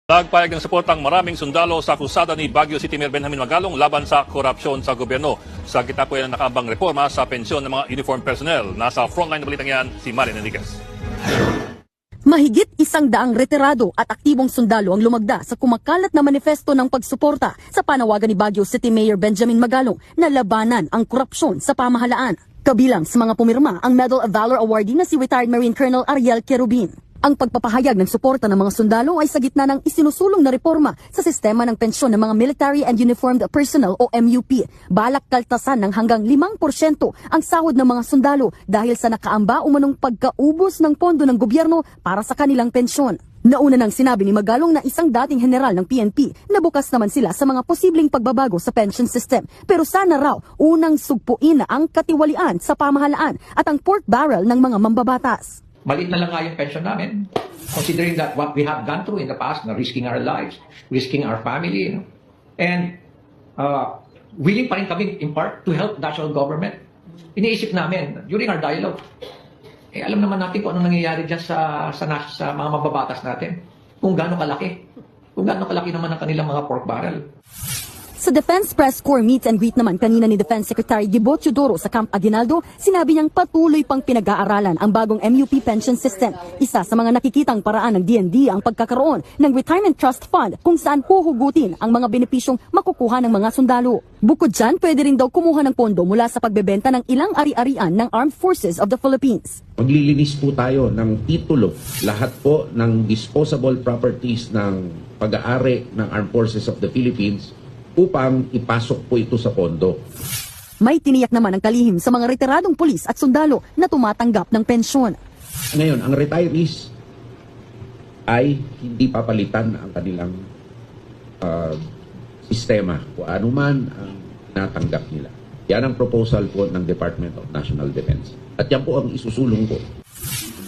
Nagpayag ng suportang maraming sundalo sa kusada ni Baguio City Mayor Benjamin Magalong laban sa korupsyon sa gobyerno. Sa gitna po yan ang nakaambang reforma sa pensyon ng mga uniform personnel. Nasa frontline na balitang yan, si Marin Enriquez. Mahigit 100 retirado at aktibong sundalo ang lumagda sa kumakalat na manifesto ng pagsuporta sa panawagan ni Baguio City Mayor Benjamin Magalong na labanan ang korupsyon sa pamahalaan. Kabilang sa mga pumirma ang Medal of Valor awardee na si retired Marine Colonel Ariel Querubin. Ang pagpapahayag ng suporta ng mga sundalo ay sa gitna ng isinusulong na reforma sa sistema ng pensyon ng mga Military and Uniformed Personnel o MUP. Balak kaltasan ng hanggang 5% ang sahod ng mga sundalo dahil sa nakaamba umanong pagkaubos ng pondo ng gobyerno para sa kanilang pensyon. Nauna nang sinabi ni Magalong na isang dating general ng PNP na bukas naman sila sa mga posibleng pagbabago sa pension system. Pero sana raw unang sugpuin na ang katiwalian sa pamahalaan at ang pork barrel ng mga mambabatas. Maliit na lang nga yung pension namin. Considering that what we have gone through in the past, na risking our lives, risking our family, and willing pa rin kami in part to help national government. Iniisip namin, during our dialogue, alam naman natin kung anong nangyayari dyan sa mga mababatas natin. Kung gaano kalaki. Kung gaano kalaki naman ang kanilang mga pork barrel. Sa Defense Press Corps meet and greet naman kanina ni Defense Secretary Gibo Teodoro sa Camp Aguinaldo, sinabi niyang patuloy pang pinag-aaralan ang bagong MUP pension system. Isa sa mga nakikitang paraan ng DND ang pagkakaroon ng Retirement Trust Fund kung saan huhugutin ang mga benepisyong makukuha ng mga sundalo. Bukod dyan, pwede rin daw kumuha ng pondo mula sa pagbebenta ng ilang ari-arian ng Armed Forces of the Philippines. Maglilinis po tayo ng titulo, lahat po ng disposable properties ng pag-aari ng Armed Forces of the Philippines upang ipasok po ito sa pondo. May tiniyak naman ang kalihim sa mga retiradong pulis at sundalo na tumatanggap ng pensyon. Ngayon, ang retirees ay hindi papalitan ang kanilang sistema kung ano man ang natanggap nila. Yan ang proposal po ng Department of National Defense. At yan po ang isusulong ko.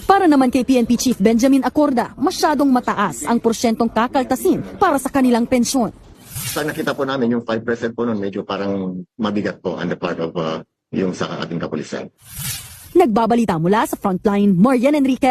Para naman kay PNP Chief Benjamin Acorda, masyadong mataas ang porsyentong kakaltasin para sa kanilang pensyon. Sa nakita po namin, yung 5% po nun, medyo parang mabigat po on the part of yung sa ating kapulisan. Nagbabalita mula sa Frontline, Marian Enriquez.